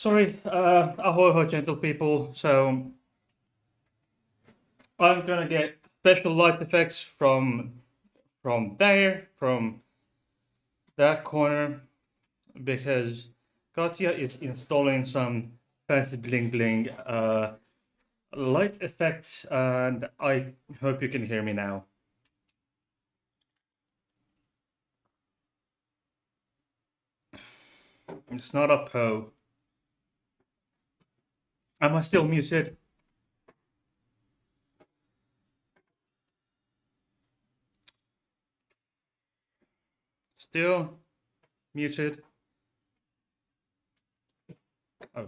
Sorry, ahoy, ahoy, gentle people. So I'm gonna get special light effects from that corner, because Katya is installing some fancy bling bling light effects, and I hope you can hear me now. It's not a Poe. Am I still muted? Still muted? Oh,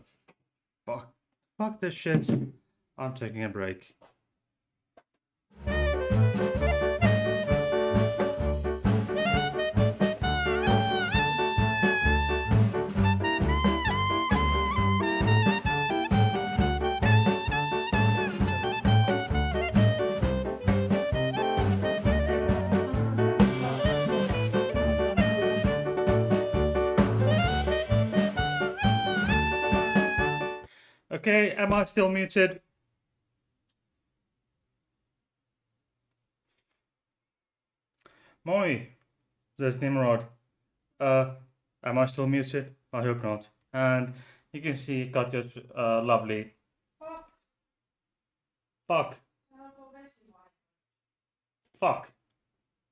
fuck. Fuck this shit. I'm taking a break. Okay, am I still muted? Moi, there's Nimrod. Am I still muted? I hope not. And you can see Katya's lovely. Fuck. Fuck.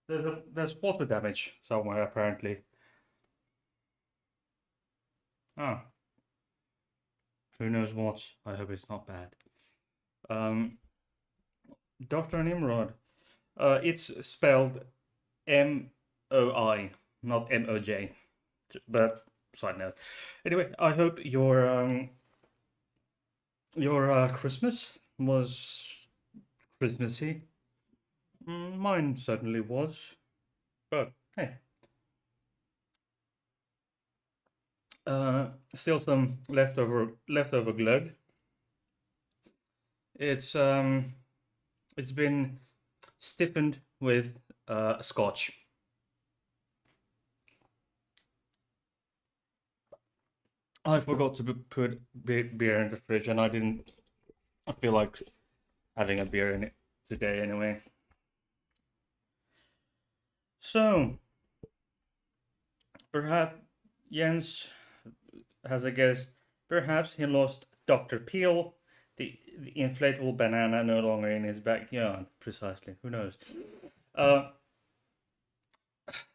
There's water damage somewhere apparently. Ah. Who knows what? I hope it's not bad. Dr. Nimrod. It's spelled M-O-I, not M-O-J. But side note. Anyway, I hope your Christmas was Christmassy. Mine certainly was. But hey. Still some leftover glug. It's been stiffened with scotch. I forgot to put beer in the fridge, and I feel like having a beer in it today anyway. So, perhaps Jens has a guess. Perhaps he lost Dr. Peel, the inflatable banana no longer in his backyard. Precisely. Who knows?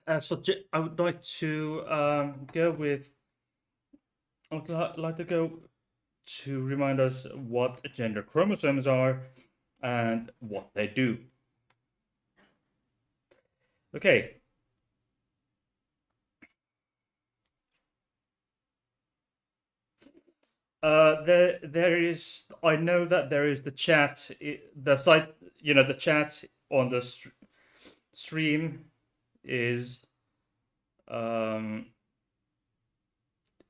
As for I would like to go with. I would like to go to remind us what gender chromosomes are and what they do. Okay. There is. I know that there is the chat, the site. The chat on the stream is.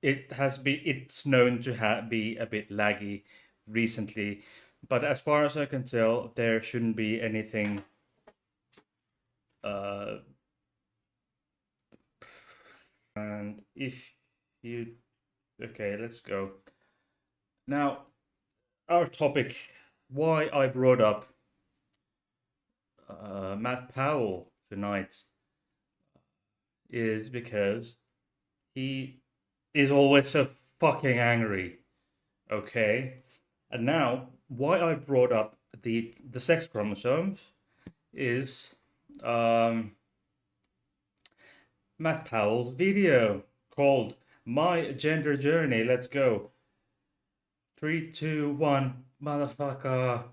It's known to be a bit laggy recently, but as far as I can tell, there shouldn't be anything. And if you, okay, let's go. Now, our topic, why I brought up Matt Powell tonight, is because he is always so fucking angry. Okay? And now, why I brought up the sex chromosomes is Matt Powell's video called My Gender Journey. Let's go. 3, 2, 1, motherfucker.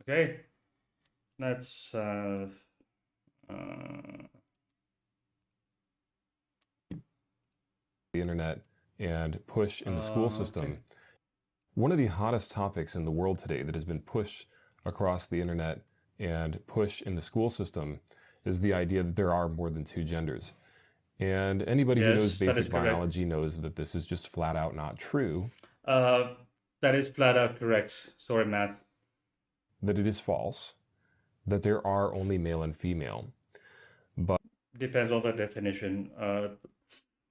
Okay? Let's the internet and push in the school system. Okay. One of the hottest topics in the world today that has been pushed across the internet and pushed in the school system is the idea that there are more than two genders. And anybody who knows basic biology knows that this is just flat out not true. That is flat out correct. Sorry, Matt. That it is false. That there are only male and female. But depends on the definition.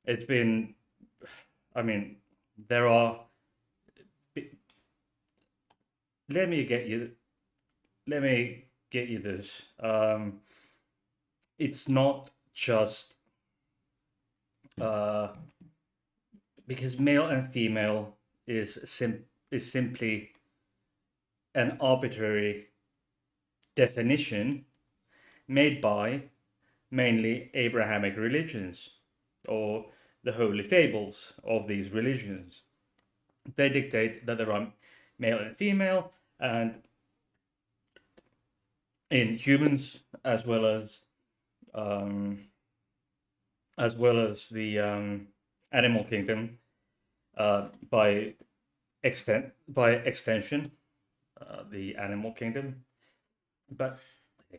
It's been, I mean, there are. Let me get you. Let me get you this. It's not just uh, because male and female is simply an arbitrary definition made by mainly Abrahamic religions or the holy fables of these religions. They dictate that there are male and female, and in humans um, as well as the animal kingdom, by extension, the animal kingdom. But I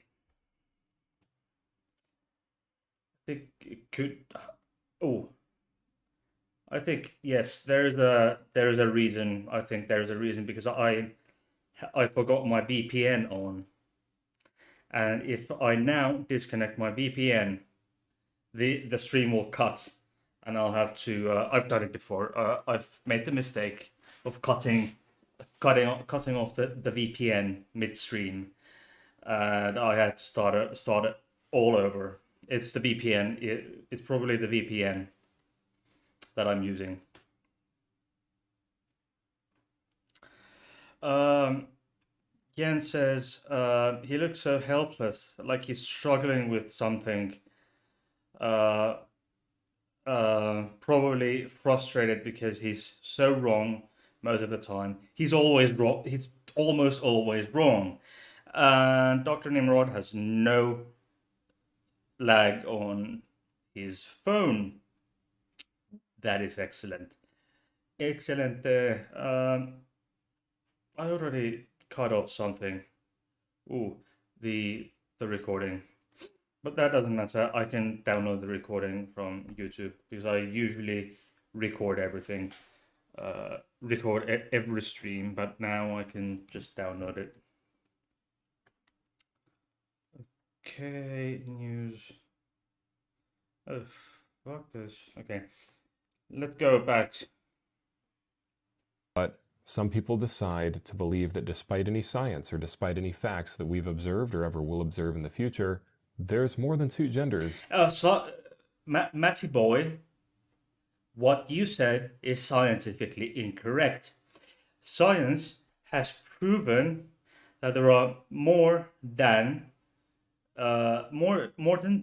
think it could. Oh, I think yes. There is a reason. I think there is a reason because I forgot my VPN on, and if I now disconnect my VPN, the stream will cut, and I'll have to. I've done it before. I've made the mistake of cutting off the VPN midstream, and I had to start it all over. It's the VPN. It's probably the VPN that I'm using. Um, Jens says he looks so helpless, like he's struggling with something. Uh, Probably frustrated because he's so wrong most of the time. He's always wrong. He's almost always wrong. And Dr. Nimrod has no lag on his phone. That is excellent. Excellent. I already cut off something. Ooh, the recording. But that doesn't matter. I can download the recording from YouTube because I usually record everything, record every stream, but now I can just download it. Okay, news. Oh, fuck this. Okay, let's go back. But some people decide to believe that despite any science or despite any facts that we've observed or ever will observe in the future, there's more than two genders. Matty boy, what you said is scientifically incorrect. Science has proven that there are more than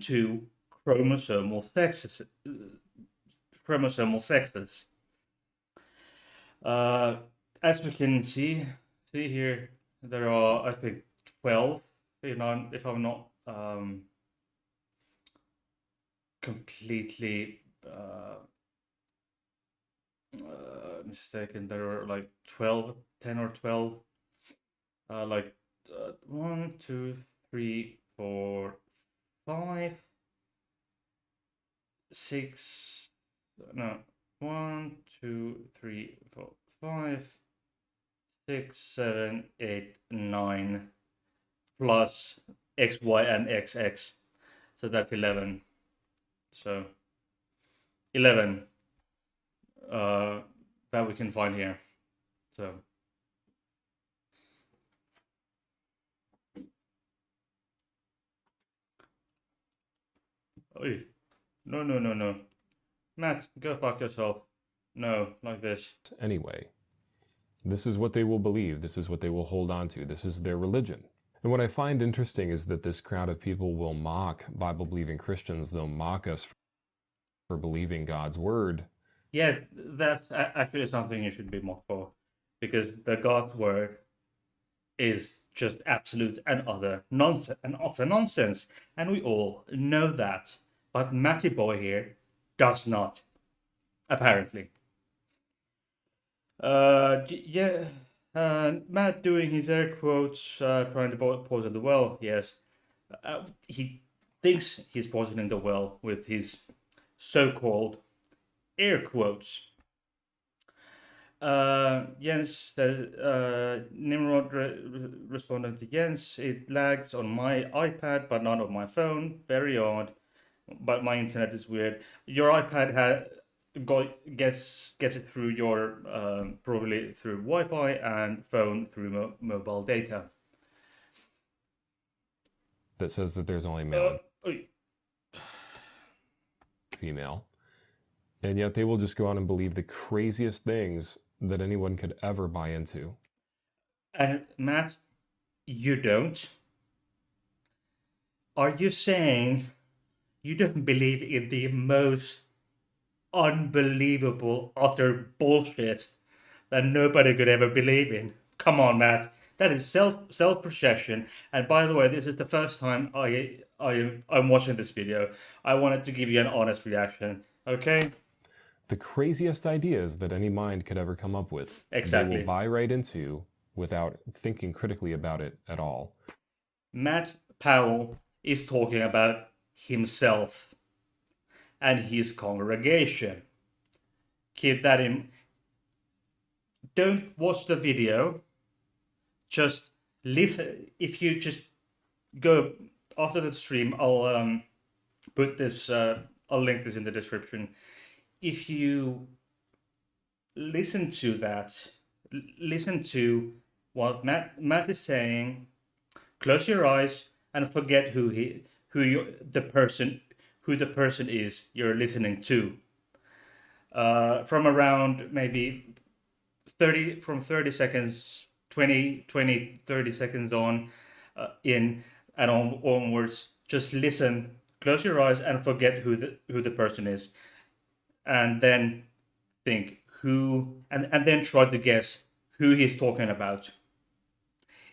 two chromosomal sexes. Chromosomal sexes. As we can see here, there are, I think, 12. If I'm not completely mistaken, there are like 12, 10 or 12. Like 1, 2, 3, 4, 5, 6. No, 1, 2, 3, 4, 5, 6, 7, 8, 9, plus X, Y, and XX. So that's 11. So 11 that we can find here. So Oy. No. Matt, go fuck yourself. No, like this. Anyway, this is what they will believe. This is what they will hold on to. This is their religion. And what I find interesting is that this crowd of people will mock Bible-believing Christians. They'll mock us for believing God's word. Yeah, that's actually something you should be mocked for, because the God's word is just absolute and utter nonsense, and we all know that. But Matty Boy here does not, apparently. Yeah, Matt doing his air quotes, trying to poison the well. Yes, he thinks he's poisoning the well with his so-called air quotes. Jens Nimrod responded to Jens. It lags on my iPad, but not on my phone. Very odd. But my internet is weird. Your iPad gets it through your probably through Wi-Fi and phone through mobile data. That says that there's only male and Uh, female. And yet they will just go out and believe the craziest things that anyone could ever buy into. and Matt, you don't. Are you saying you don't believe in the most unbelievable, utter bullshit that nobody could ever believe in? Come on, Matt. That is self projection. And by the way, this is the first time I'm watching this video. I wanted to give you an honest reaction. Okay? The craziest ideas that any mind could ever come up with, Exactly. they will buy right into without thinking critically about it at all. Matt Powell is talking about himself and his congregation. Keep that in. Don't watch the video. Just listen. If you just go after the stream, I'll put this. I'll link this in the description. If you listen to that, listen to what Matt is saying. Close your eyes and forget who the person is you're listening to. From around maybe 30 seconds, 30 seconds on in and onwards, just listen, close your eyes and forget who the person is, and then think who, and then try to guess who he's talking about.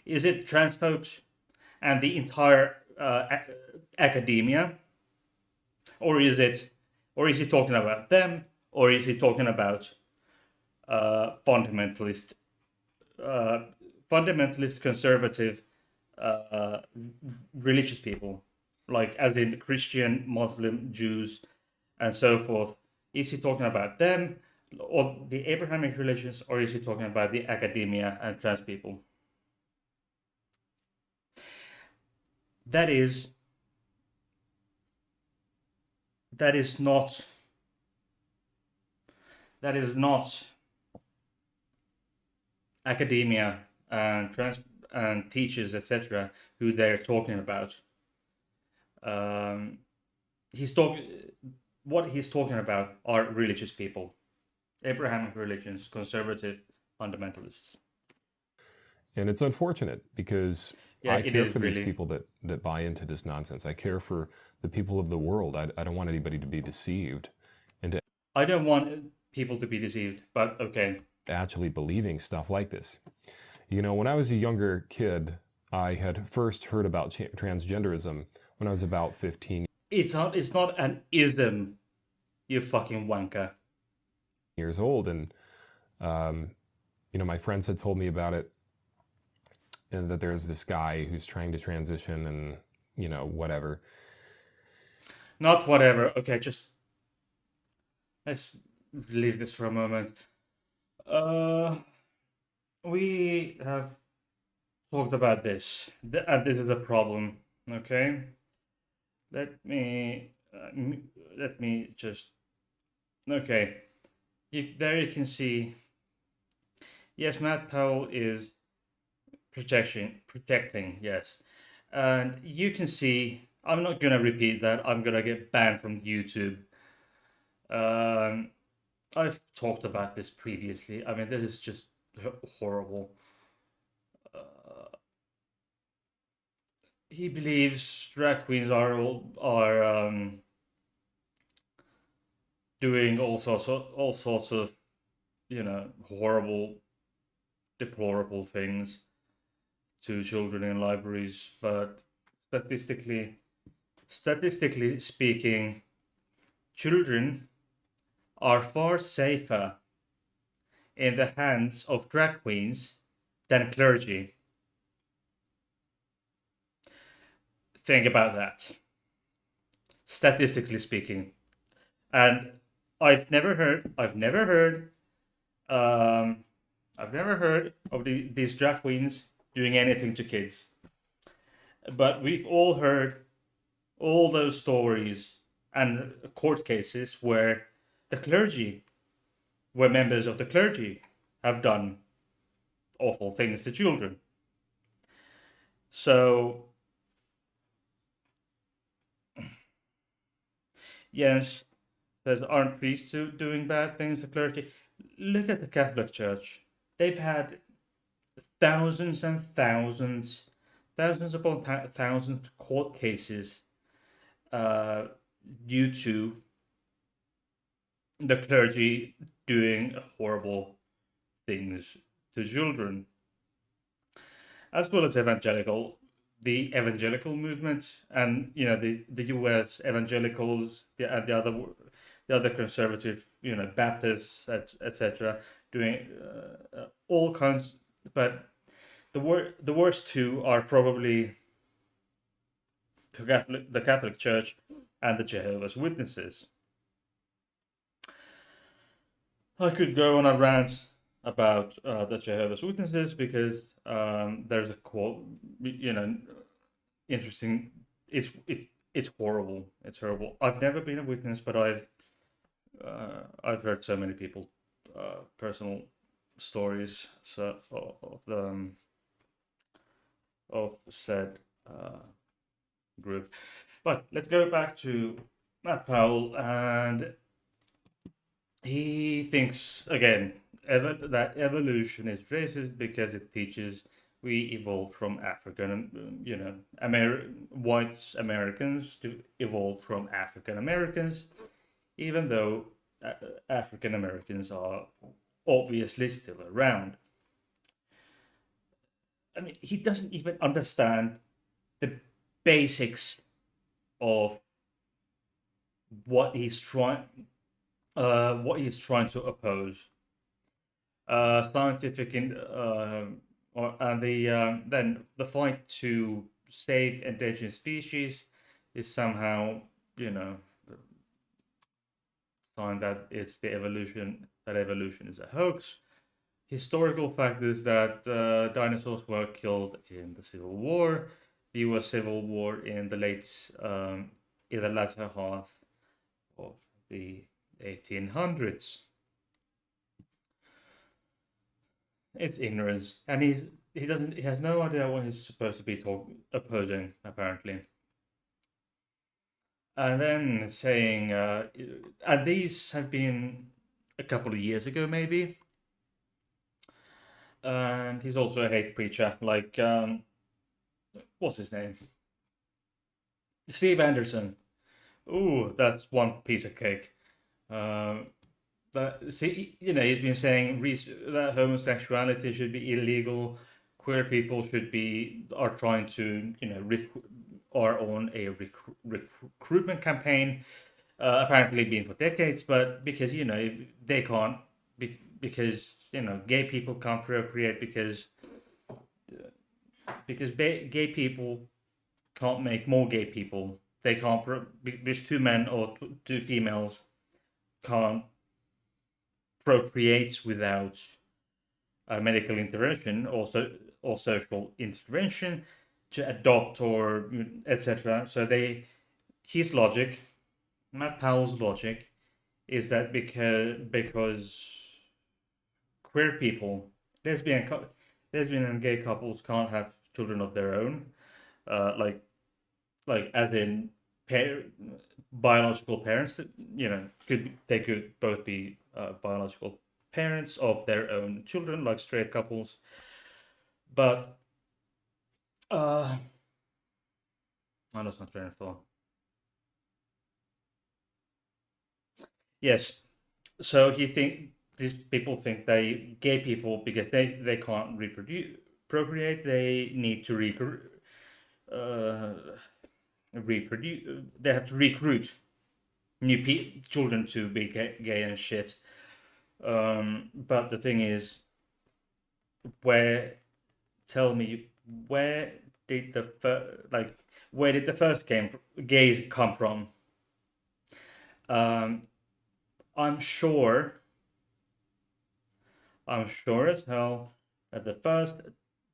Is it trans folks and the entire academia, or is he talking about them, or is he talking about fundamentalist conservative religious people, like as in Christian, Muslim, Jews, and so forth? Is he talking about them or the Abrahamic religions, or is he talking about the academia and trans people? That is not academia and trans and teachers, etc., who they're talking about. What he's talking about are religious people, Abrahamic religions, conservative fundamentalists. And it's unfortunate because I care for these people that buy into this nonsense. I care for the people of the world. I don't want anybody to be deceived. I don't want people to be deceived, but okay. Actually believing stuff like this. You know, when I was a younger kid, I had first heard about transgenderism when I was about 15. It's not an ism, you fucking wanker. Years old, and you know, my friends had told me about it, and that there's this guy who's trying to transition, and you know, whatever. Not whatever. Okay, just let's leave this for a moment. We have talked about this, and this is a problem. Okay, let me just. Okay, there you can see. Yes, Matt Powell is protecting. Yes, and you can see. I'm not gonna repeat that. I'm gonna get banned from YouTube. I've talked about this previously. I mean, this is just horrible. He believes drag queens are doing all sorts of, you know, horrible, deplorable things to children in libraries, but statistically speaking, children are far safer in the hands of drag queens than clergy. Think about that. Statistically speaking. And I've never heard of these drag queens doing anything to kids. But we've all heard all those stories and court cases where the clergy, where members of the clergy have done awful things to children. So, yes, there's aren't priests doing bad things to clergy. Look at the Catholic Church. They've had thousands and thousands, thousands upon thousands court cases uh, due to the clergy doing horrible things to children, as well as the evangelical movement, and the U.S. evangelicals, and the other conservative, Baptists, etc., doing all kinds. But the worst two are probably the Catholic Church and the Jehovah's Witnesses. I could go on a rant about the Jehovah's Witnesses because there's a quote, interesting. It's horrible. It's horrible. I've never been a witness, but I've heard so many people personal stories of the of said group. But let's go back to Matt Powell, and he thinks again that evolution is racist because it teaches we evolved from African, white Americans to evolve from African Americans, even though African Americans are obviously still around. I mean, he doesn't even understand the basics of what he's trying to oppose. Scientific and then the fight to save endangered species is somehow, sign that it's the evolution that evolution is a hoax. Historical fact is that dinosaurs were killed in the Civil War, the U.S. Civil War in the latter half of the 1800s. It's ignorance, and he has no idea what he's supposed to be opposing, apparently. And then saying, and these have been a couple of years ago, maybe. And he's also a hate preacher, like what's his name? Steve Anderson. Ooh, that's one piece of cake. But see, he's been saying that homosexuality should be illegal. Queer people are trying to, are on a recruitment campaign. Apparently, been for decades, but because they can't, because gay people can't procreate because gay people can't make more gay people. They can't. Because two men or two females can't procreate without medical intervention or social intervention to adopt or etc. So his logic, Matt Powell's logic, is that because queer people, lesbian and gay couples can't have children of their own, like as in biological parents. They could both be biological parents of their own children, like straight couples. But I lost my train of thought. Yes. So these people think gay people, because they can't procreate, they need to reproduce. They have to recruit new children to be gay and shit. But the thing is, tell me, where did the first gays come from? I'm sure as hell that the first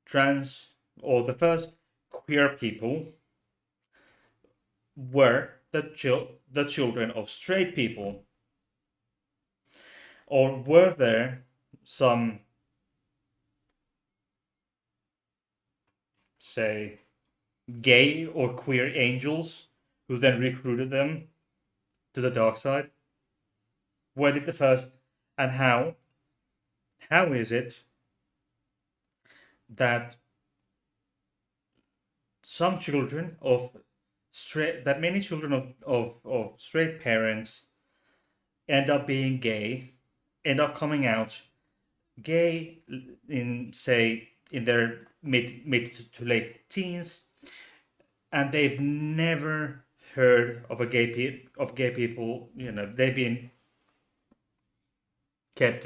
trans or the first queer people were the children of straight people. Or were there some, say, gay or queer angels who then recruited them to the dark side? Where did the first, and how is it that some children of that many children of straight parents end up being gay, end up coming out gay in, say, in their mid to late teens, and they've never heard of of gay people. You know, they've been kept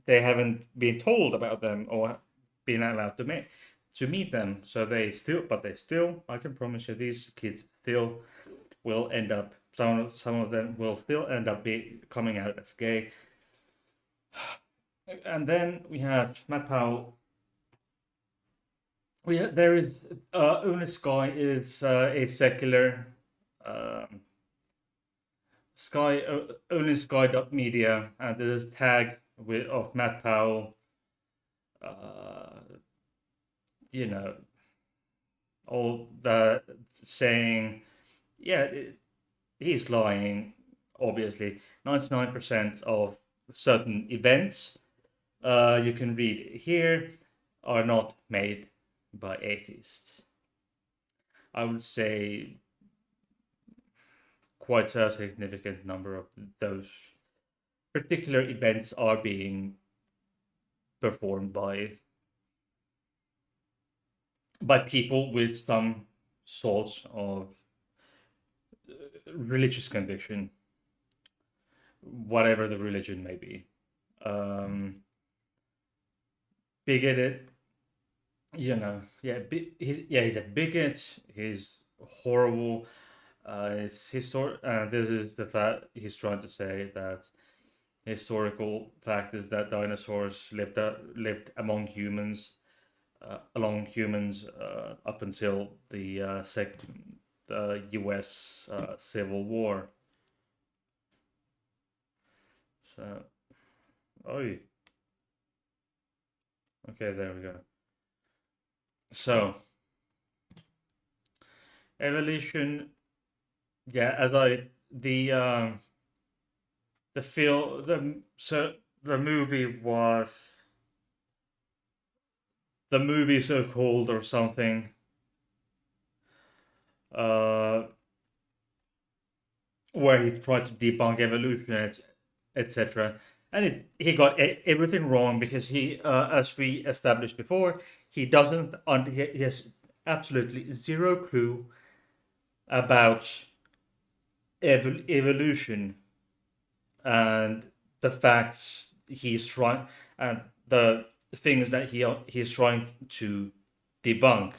they haven't been told about them or been allowed to meet them. So they still, I can promise you, these kids still will end up. Some of them will still end up coming out as gay. And then we have Matt Powell. There is Only Sky is a secular um, Only Sky.media, and there's tag of Matt Powell. Uh, you know, all that saying, yeah, he's lying. Obviously, 99% of certain events you can read here are not made by atheists. I would say quite a significant number of those particular events are being performed by people with some sorts of religious conviction, whatever the religion may be. Bigoted, he's a bigot. He's horrible. This is the fact he's trying to say, that historical fact is that dinosaurs lived among humans, up until the U.S. Civil War. So, oh, okay, there we go. So, evolution, yeah, as I the feel the movie was the movie so called or something, uh, where he tried to debunk evolution, etc. And he got everything wrong, because as we established before, he has absolutely zero clue about evolution and the facts he's trying, and the things that he's trying to debunk.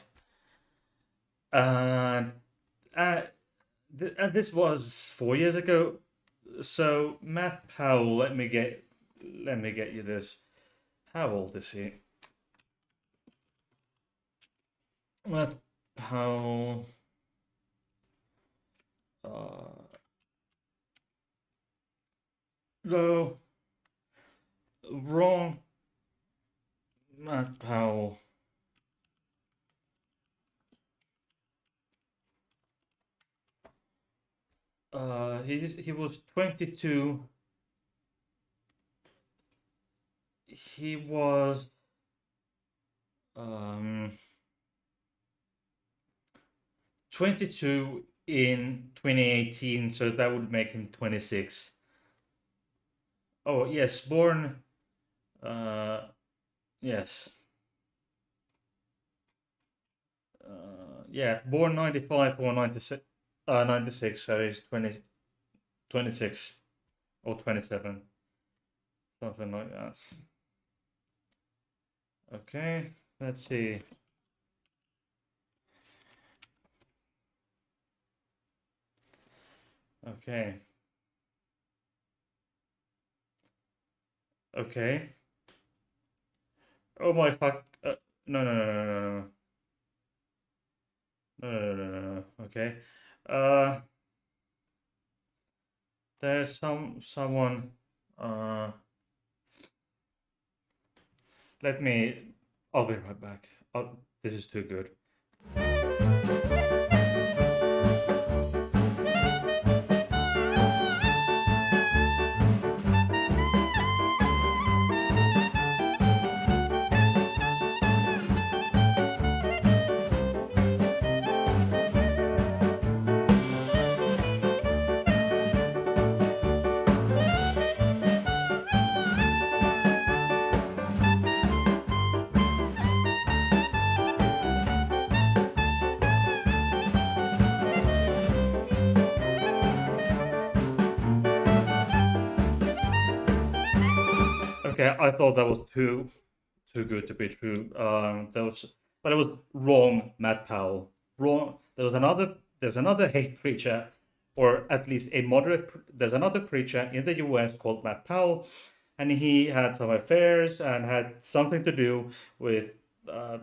And uh, and this was 4 years ago. So Matt Powell, let me get you this. How old is he? Matt Powell. No, wrong. Matt Powell. He was 22. He was um 22 in 2018, so that would make him 26. Oh, yes, born yes. Yeah, born 95 or 96, 96, so he's 26 or 27, something like that. Okay, let's see. Okay. Okay. Oh my fuck. No, no, no, no, no, no, no, no, no, no, no. Okay. Uh, there's someone. Uh, I'll be right back. This is too good. Okay, I thought that was too good to be true. But it was wrong, Matt Powell. Wrong. There's another hate preacher, or at least a moderate. There's another preacher in the U.S. called Matt Powell, and he had some affairs and had something to do with uh,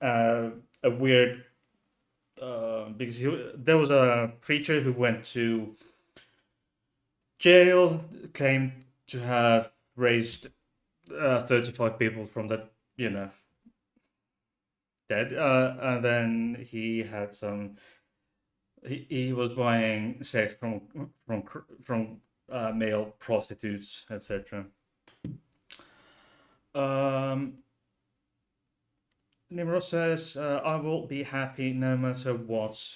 a weird. Because there was a preacher who went to jail, claimed to have raised 35 people from the, you know, dead. And then he had some. He was buying sex from male prostitutes, etc. Nimrod says, "I will be happy no matter what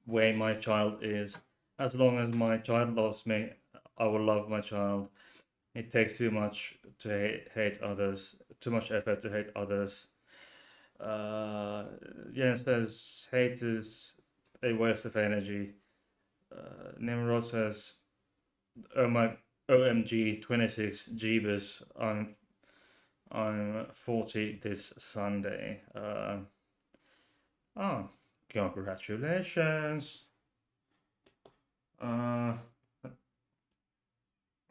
way my child is, as long as my child loves me. I will love my child. It takes too much to hate others, too much effort to hate others." Jens says, "Hate is a waste of energy." Nimrod says, "Oh my, OMG, 26 Jeebus, I'm 40 this Sunday." Oh, congratulations.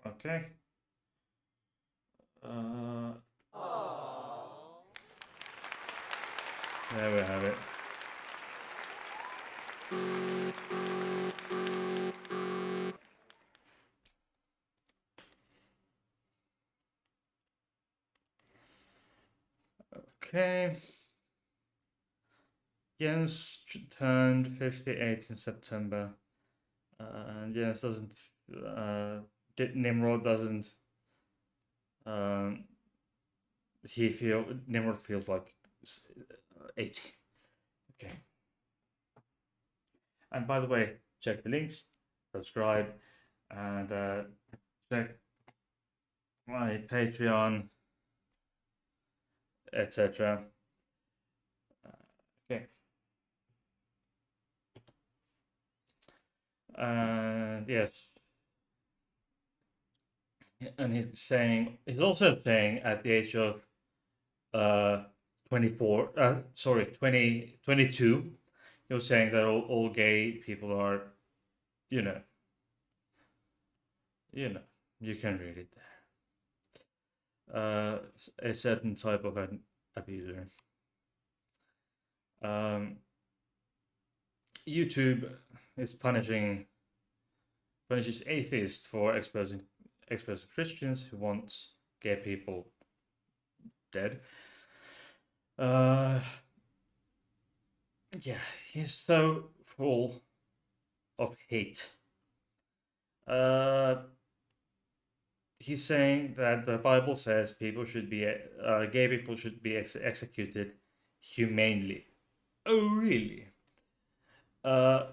Okay. There we have it. Okay. Jens turned 58 in September. And Jens doesn't. Nimrod doesn't. Nimrod feels like 80. Okay. And by the way, check the links, subscribe, and check my Patreon, etc. Okay. And yes, and he's also saying at the age of 24, 22, he was saying that all gay people are, you know, you can read it there. A certain type of an abuser. YouTube is punishes atheists for exposing Christians who want gay people dead. Yeah, he's so full of hate. He's saying that the Bible says gay people should be executed humanely. Oh, really? Uh,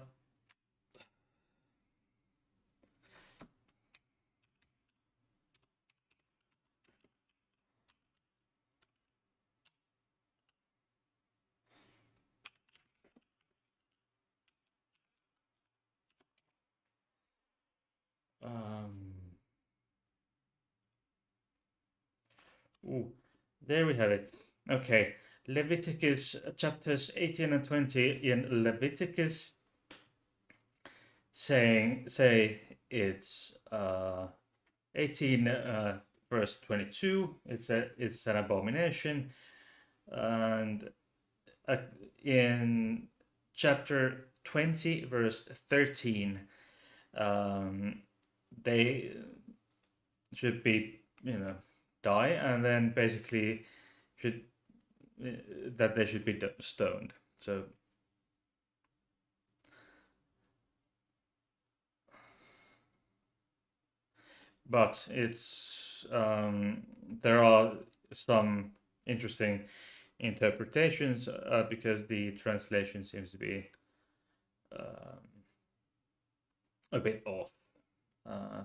ooh, there we have it. Okay, Leviticus chapters 18 and 20 in Leviticus say it's 18 verse 22. It's an abomination, and in chapter 20 verse 13, they should be, die, and then basically should that they should be stoned. So but it's there are some interesting interpretations because the translation seems to be um, a bit off. Uh,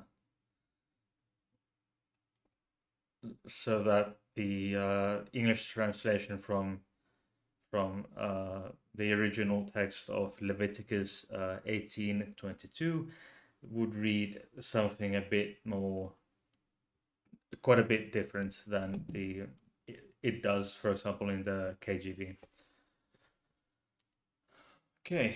so that the English translation from the original text of Leviticus 18:22 would read something a bit more, quite a bit different than it does, for example, in the KJV. Okay.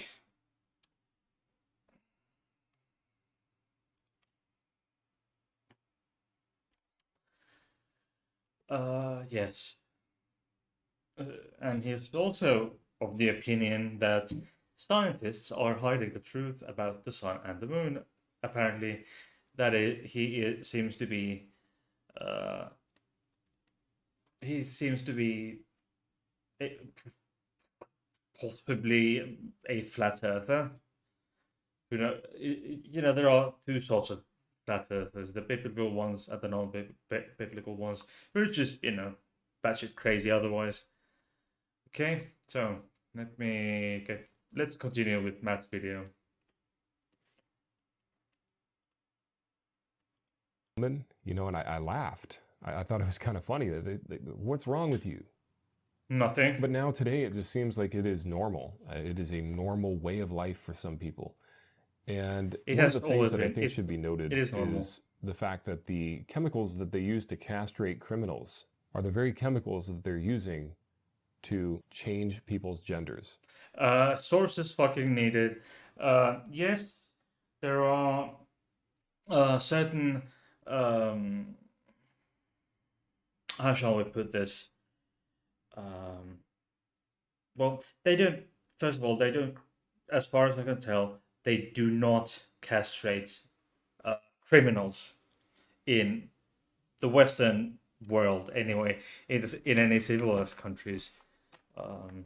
Yes. And he's also of the opinion that scientists are hiding the truth about the sun and the moon. Apparently, seems to be uh, he seems to be a, possibly a flat earther. There are two sorts of flat earthers: the biblical ones and the non-biblical ones, who are just batshit crazy otherwise. Okay, so let's continue with Matt's video. And I laughed. I thought it was kind of funny. What's wrong with you? Nothing. But now today, it just seems like it is normal. It is a normal way of life for some people. And It one of has the things always that I been. think should be noted It is normal. is the fact that the chemicals that they use to castrate criminals are the very chemicals that they're using to change people's genders. Sources fucking needed. Yes, there are certain. Um, how shall we put this? Um, well, they don't. First of all, they don't. As far as I can tell, they do not castrate criminals in the Western world. Anyway, in any civilized countries. Um,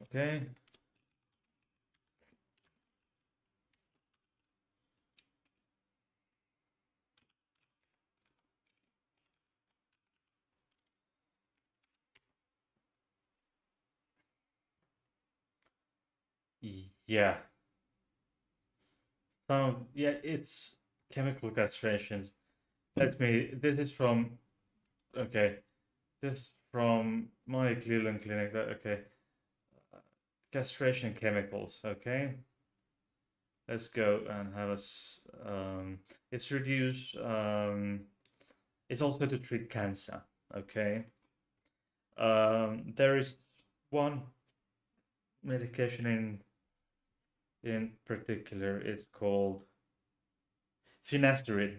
okay. Yeah. Yeah, it's chemical castrations. This is from, okay, this is from my Cleveland clinic. Okay, castration chemicals. Okay, let's go and have it's reduced. It's also to treat cancer. Okay. There is one medication in particular. It's called finasteride,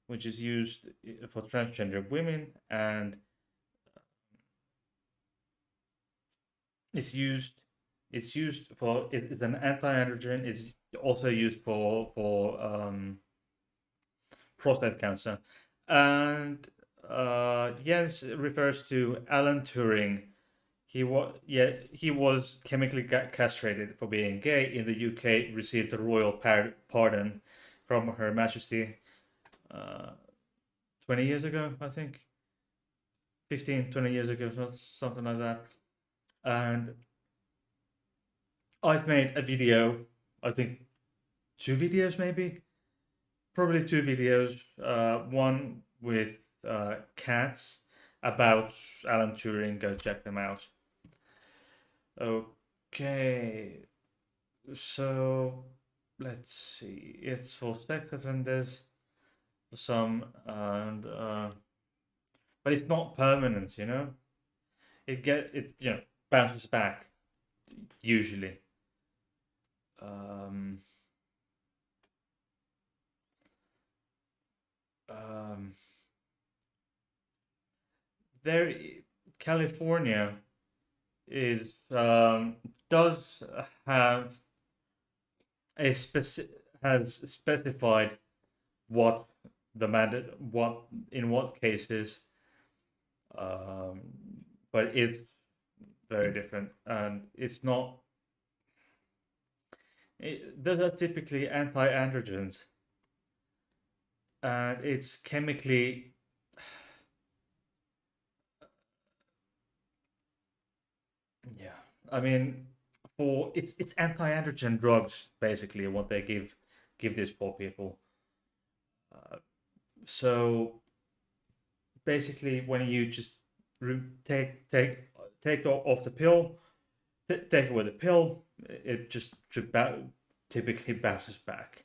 which is used for transgender women, and it's used it's an anti-androgen. It's also used for prostate cancer, and Jens refers to Alan Turing. He was chemically castrated for being gay in the UK. Received a royal pardon from Her Majesty 20 years ago, I think. 15, 20 years ago, something like that. And I've made a video, I think 2 videos maybe, probably 2 videos. One with cats about Alan Turing. Go check them out. Okay, so let's see. It's for sex offenders, some, and but it's not permanent. It bounces back usually. Um, um, there, California is does have a has specified what the mandate what in what cases, um, but is very different, and it's not. Those are typically anti-androgens, and it's chemically. Yeah, I mean, for it's anti-androgen drugs basically what they give these poor people. Uh, so basically, when you just take off the pill, take away the pill, it just typically bounces back.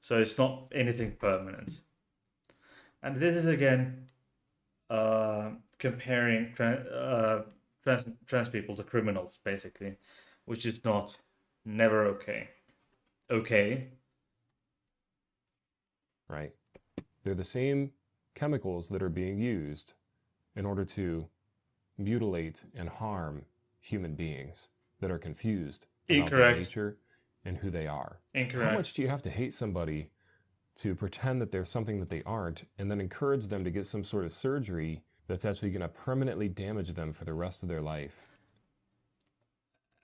So it's not anything permanent. And this is again comparing trans people to criminals, basically, which is not never okay. Okay. Right. They're the same chemicals that are being used in order to mutilate and harm human beings that are confused about their Incorrect. nature and who they are. Incorrect. How much do you have to hate somebody to pretend that they're something that they aren't and then encourage them to get some sort of surgery that's actually going to permanently damage them for the rest of their life?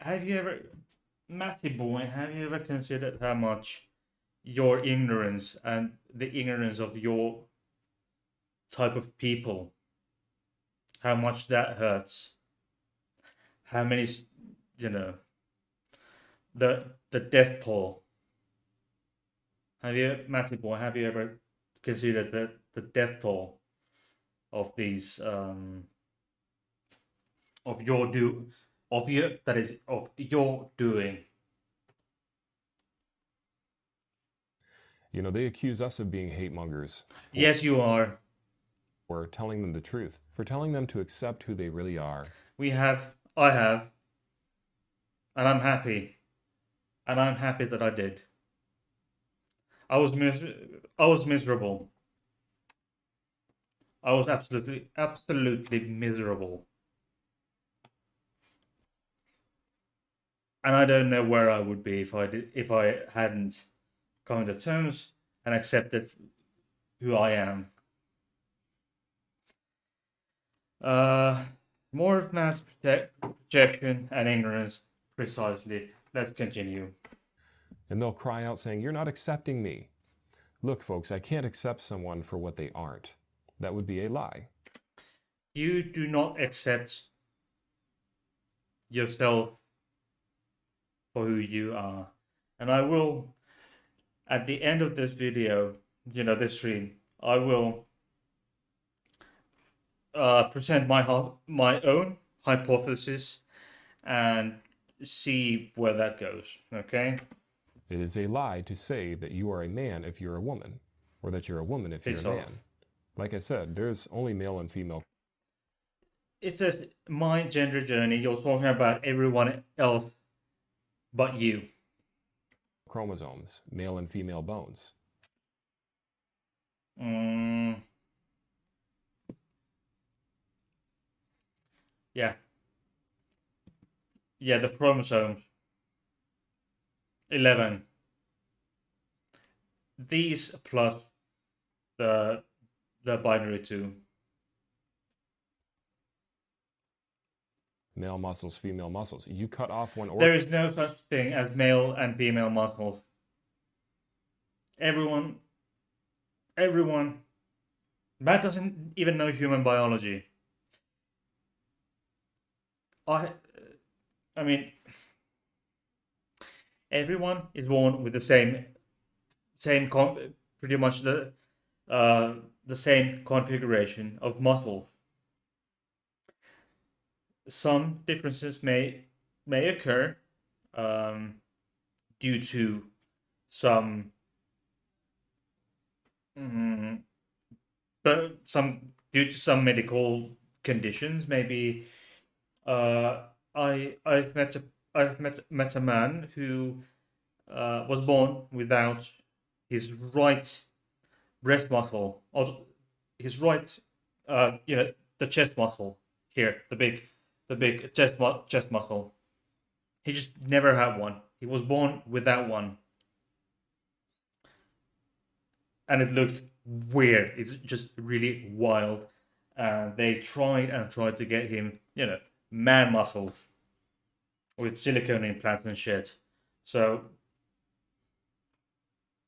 Have you ever, Matty boy, have you ever considered how much your ignorance and the ignorance of your type of people, how much that hurts? How many, you know, the death toll. Have you, Matty boy, have you ever considered the death toll of these of your do of your that is of your doing? You know, they accuse us of being hate mongers. Yes, you are. For telling them the truth, for telling them to accept who they really are. I have, and I'm happy. And I'm happy that I did. I was miserable. I was absolutely miserable. And I don't know where I would be if I hadn't come to terms and accepted who I am. More mass projection and ignorance, precisely. Let's continue. And they'll cry out saying, "You're not accepting me." Look, folks, I can't accept someone for what they aren't. That would be a lie. You do not accept yourself for who you are. And I will, at the end of this video, this stream, I will present my own hypothesis and see where that goes. Okay. It is a lie to say that you are a man if you're a woman, or that you're a woman if you're a man. Like I said, there's only male and female. It's a mind gender journey. You're talking about everyone else but you. Chromosomes, male and female bones. Yeah. Yeah, the chromosomes. 11. These plus the binary 2. Male muscles, female muscles. You cut off one organ. There is no such thing as male and female muscles. Everyone. Matt doesn't even know human biology. I mean, everyone is born with the same pretty much the same configuration of muscle. Some differences may occur due to some due to some medical conditions. Maybe I've met a man who was born without his right breast muscle, or his right the chest muscle here, the the big chest muscle. He just never had one. He was born without one, and it looked weird. It's just really wild. They tried and tried to get him, man muscles with silicone implants and shit. So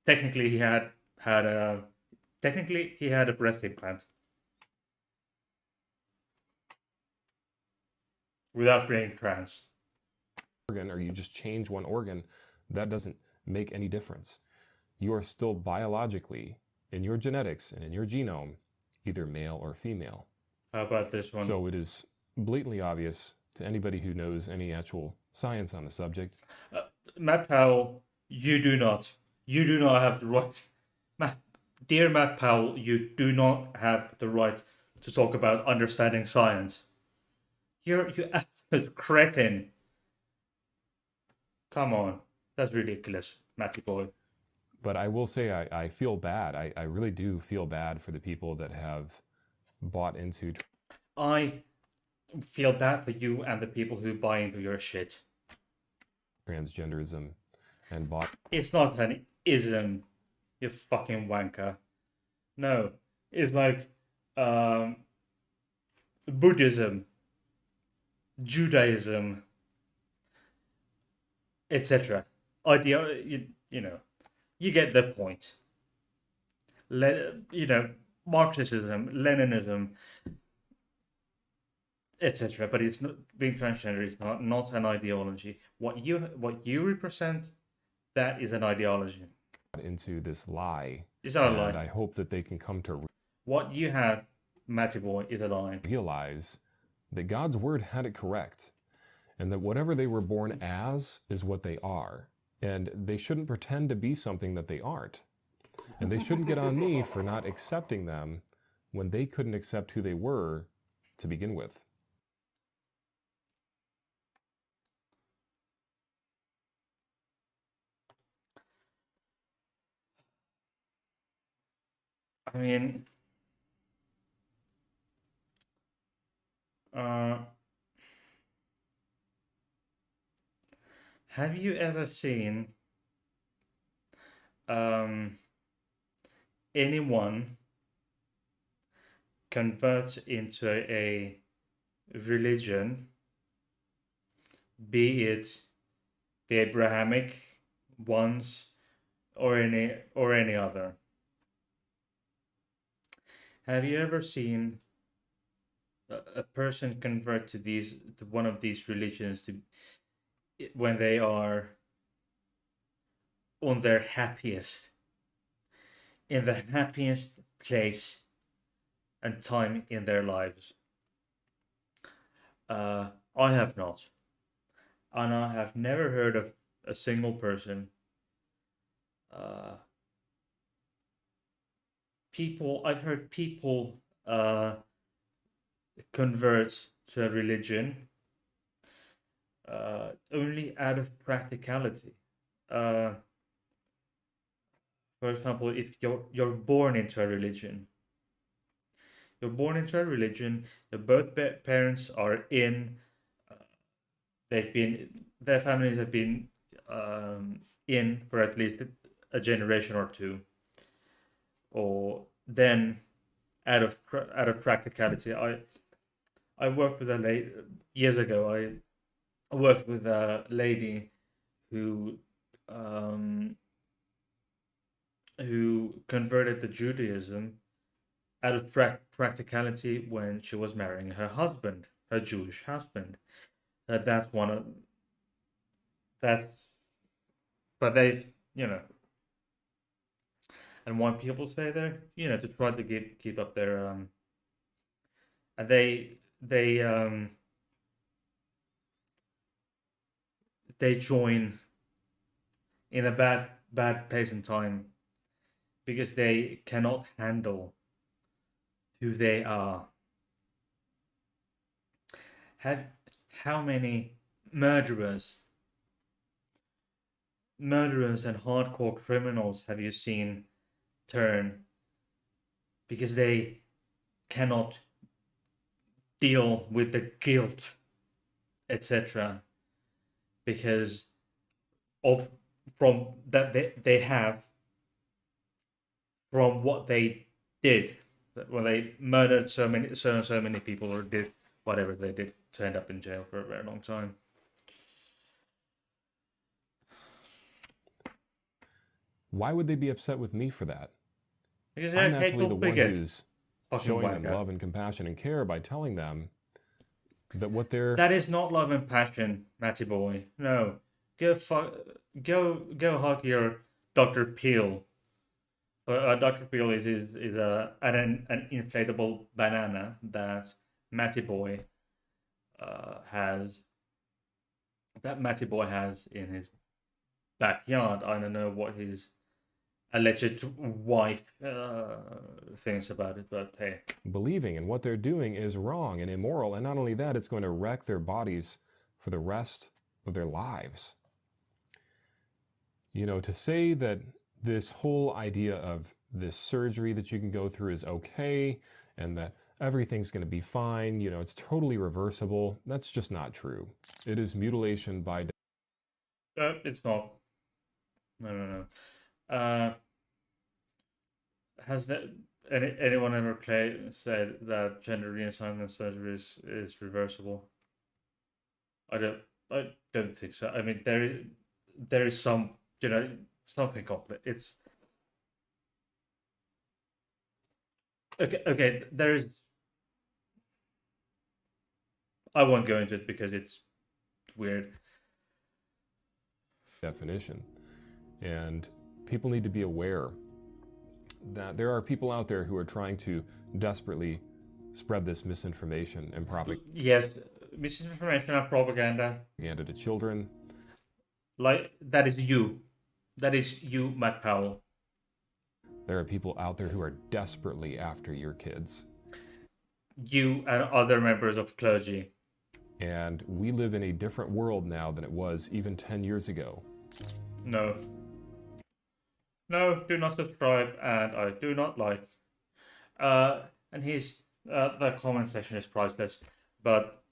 technically, he had a breast implant without being trans. Organ, or you just change one organ, that doesn't make any difference. You are still biologically, in your genetics and in your genome, either male or female. How about this one? So it is blatantly obvious to anybody who knows any actual science on the subject. Matt Powell, you do not have the right. Dear Matt Powell, you do not have the right to talk about understanding science. You absolute cretin. Come on, that's ridiculous, Matty boy. But I will say I feel bad. I really do feel bad for the people that have bought into. I feel bad for you and the people who buy into your shit. Transgenderism and bought. It's not an ism, you fucking wanker. No, it's like Buddhism, Judaism, etc. Idea, you get the point. Marxism, Leninism, etc. But it's not being transgender is not an ideology. What you represent, that is an ideology. Into this lie. It's not a and lie. I hope that they can come to What you have, Matty boy, is a lie. realize that God's word had it correct, and that whatever they were born as is what they are, and they shouldn't pretend to be something that they aren't. And they shouldn't get on me for not accepting them when they couldn't accept who they were to begin with. I mean, have you ever seen anyone convert into a religion, be it the Abrahamic ones or any other? Have you ever seen a person convert to one of these religions when they are on their happiest, in the happiest place and time in their lives? I have not, and I have never heard of a single person. I've heard people convert to a religion only out of practicality. For example, if you're born into a religion, both parents are in. Their families have been in for at least a generation or two, or then out of practicality. I worked with a lady years ago. I worked with a lady who converted to Judaism out of practicality when she was marrying her Jewish husband. That's one of that's but they and why people stay there, to try to keep up their and they join in a bad place and time because they cannot handle who they are. How many murderers and hardcore criminals have you seen turn because they cannot deal with the guilt etc. Because of from that they have from what they did when they murdered so many people or did whatever they did to end up in jail for a very long time. Why would they be upset with me for that? Because I'm hey, actually the don't one forget, who's fucking showing them wacko. love and compassion and care by telling them that what they're That is not love and passion, Matty boy. No, go hug your Dr. Peel. Dr. Peel is an inflatable banana that Matty boy has in his backyard. I don't know what his alleged wife thinks about it, but hey. believing and what they're doing is wrong and immoral. And not only that, it's going to wreck their bodies for the rest of their lives. You know, to say that this whole idea of this surgery that you can go through is okay and that everything's going to be fine, you know, it's totally reversible, that's just not true. It is mutilation by. It's not. No. Uh, has that anyone ever said that gender reassignment surgery is reversible? I don't. I don't think so. I mean, there is some, something complex. It's okay. Okay, there is. I won't go into it because it's weird. Definition. And people need to be aware that there are people out there who are trying to desperately spread this misinformation and propaganda Yes, misinformation and propaganda. to children. Like that is you. That is you, Matt Powell. There are people out there who are desperately after your kids. You and other members of clergy. And we live in a different world now than it was even 10 years ago. No. No, do not subscribe, and I do not like. And the comment section is priceless. But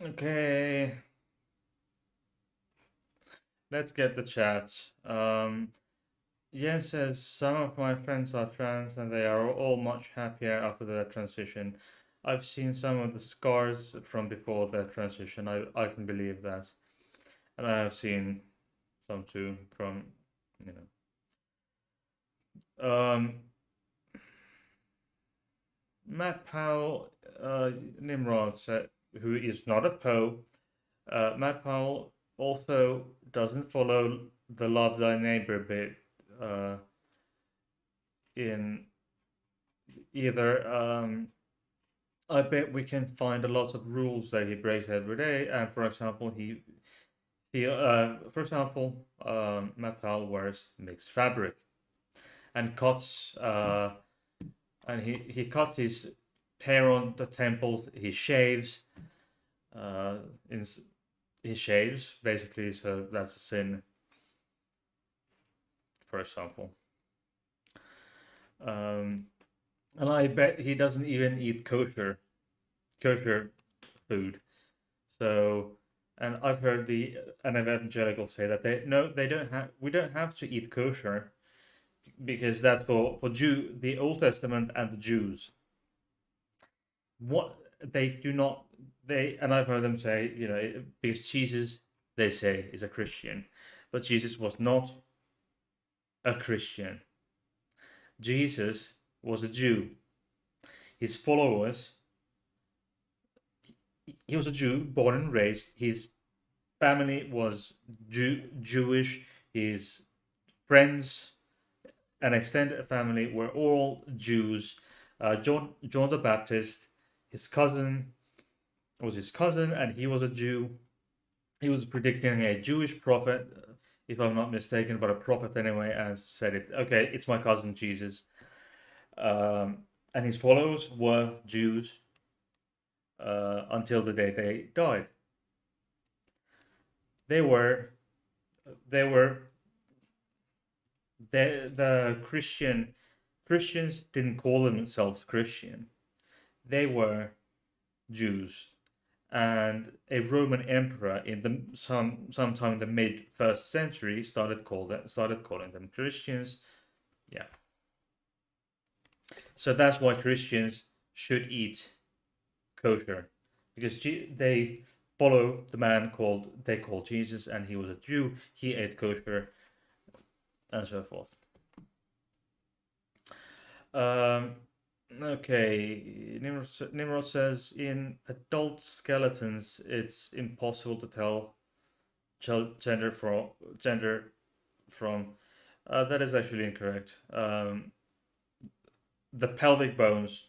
okay, let's get the chat. Jens says some of my friends are trans, and they are all much happier after their transition. I've seen some of the scars from before their transition. I can believe that, and I have seen some too from, you know. Matt Powell, Nimrod said, who is not a Poe. Matt Powell also doesn't follow the love thy neighbor bit in either. I bet we can find a lot of rules that he breaks every day. And for example, Matt Powell wears mixed fabric and cuts. And he cuts his hair on the temples. He shaves. He shaves basically, so that's a sin. For example, and I bet he doesn't even eat kosher food. So, and I've heard an evangelical say that they don't have we don't have to eat kosher because that's for the Old Testament and the Jews. What they do not and I've heard them say, because Jesus, they say, is a Christian, but Jesus was not a Christian. Jesus was a Jew. His followers, he was a Jew, born and raised. His family was Jewish. His friends and extended family were all Jews. John the Baptist, his cousin was his cousin, and he was a Jew. He was predicting a Jewish prophet, if I'm not mistaken, but a prophet anyway, and said it. Okay, it's my cousin Jesus. And his followers were Jews until the day they died. They were the Christians didn't call themselves Christian. They were Jews, and a Roman emperor in the sometime in the mid first century started calling them Christians. Yeah, so that's why Christians should eat kosher, because they follow the man they call Jesus, and he was a Jew. He ate kosher, and so forth. Um, okay, Nimrod says in adult skeletons, it's impossible to tell gender from. That is actually incorrect. The pelvic bones,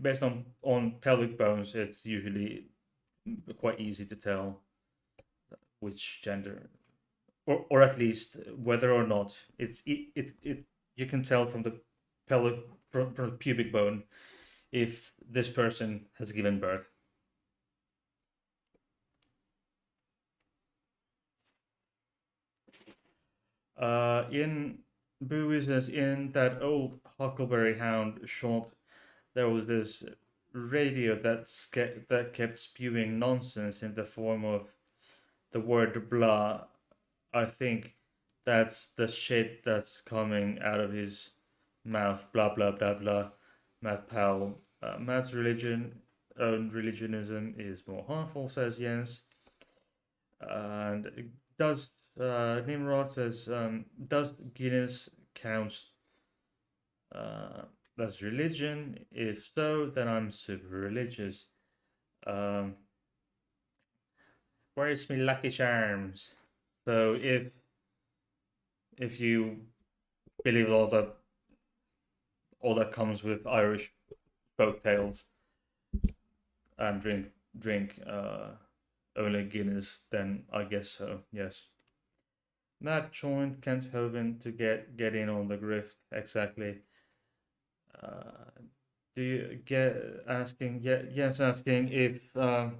based on pelvic bones, it's usually quite easy to tell which gender, or at least whether or not it you can tell from the pelvic from the pubic bone if this person has given birth. In Bowie says in that old Huckleberry Hound shot, there was this radio that kept spewing nonsense in the form of the word blah. I think that's the shit that's coming out of his mouth. Blah blah blah blah. Matt Powell. Matt's own religionism is more harmful, says Jens. And does Nimrod says does Guinness count as religion? If so, then I'm super religious. Um, where's me Lucky Charms? So if you believe all that comes with Irish folk tales and drink only Guinness, then I guess so. Yes. Matt joined Kent Hovind to get in on the grift. Exactly. Do you get asking? Yeah, yes, asking if um,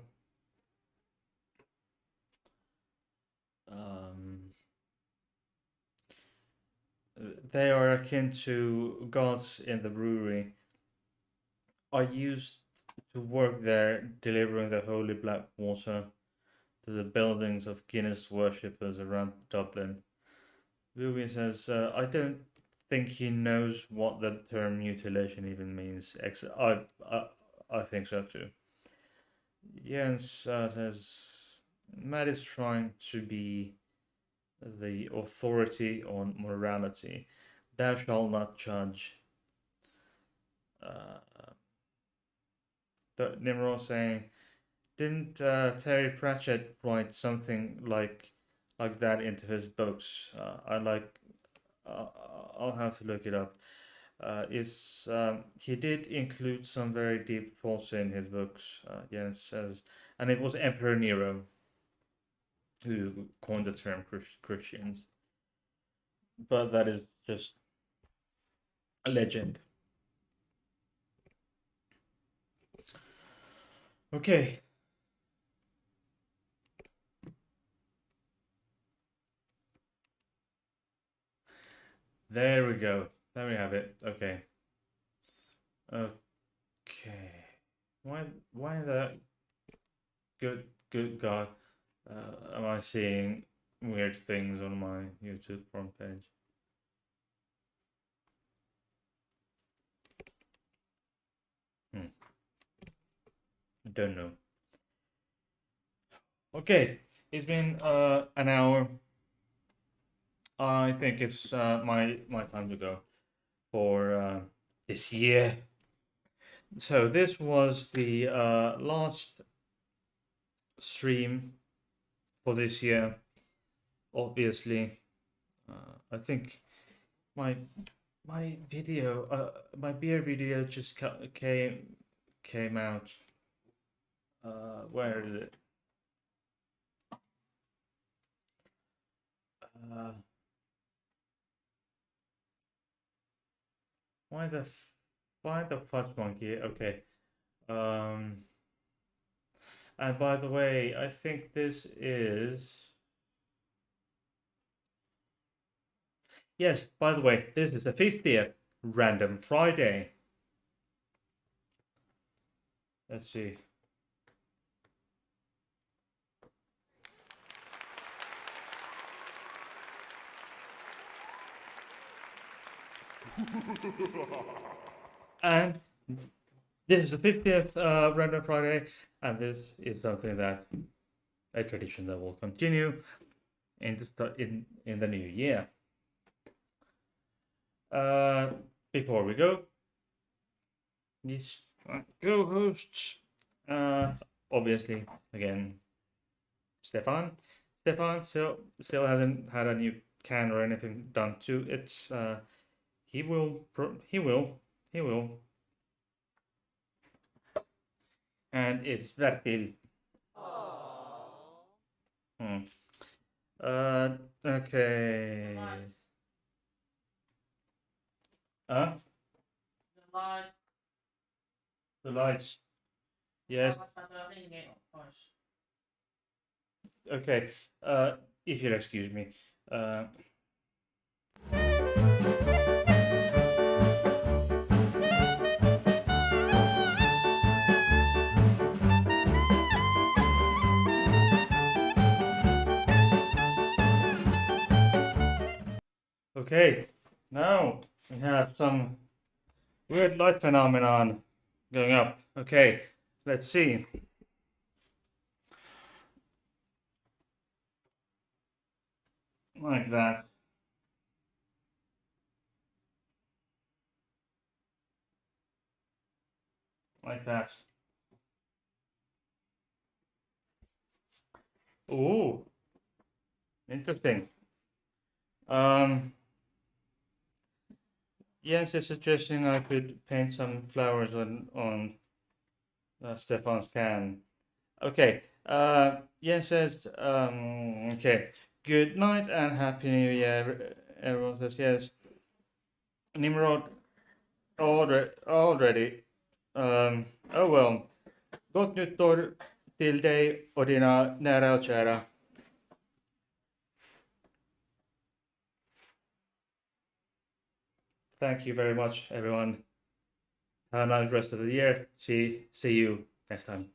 they are akin to gods in the brewery. I used to work there, delivering the holy black water to the buildings of Guinness worshippers around Dublin. Louis says, I don't think he knows what the term mutilation even means. I think so too. Jens says, Matt is trying to be the authority on morality. Thou shalt not judge. Uh, Nimrod saying, didn't Terry Pratchett write something like that into his books? I'll have to look it up. He did include some very deep thoughts in his books. Jens says, and it was Emperor Nero who coined the term Christians, but that is just a legend. Okay. There we go. There we have it. Okay. Okay. Why the good God am I seeing weird things on my YouTube front page? I don't know. Okay, it's been an hour. I think it's my time to go for this year. So this was the last stream for this year. Obviously, I think my my beer video just came out. Where is it? Uh, why the fudge monkey? Okay. Um, and by the way, I think this is. Yes, by the way, this is the 50th Random Friday. Let's see. And this is the 50th Random Friday, and this is something that a tradition that will continue in the new year. Before we go, these co-hosts, obviously, again, Stefan. Stefan still hasn't had a new can or anything done to it. He will. And it's Vertil. Hmm. Okay. Huh? The lights. Yes. Okay. If you'll excuse me. Okay. Now we have some weird light phenomenon going up. Okay. Let's see. Like that. Like that. Ooh, interesting. Jens is suggesting I could paint some flowers on Stefan's can. Okay. Jens says, okay. Good night and happy New Year. Everyone says yes. Nimrod already. Oh well. Gott nytt år till dig och dina nära och kära. Thank you very much, everyone. Have a nice rest of the year. See you next time.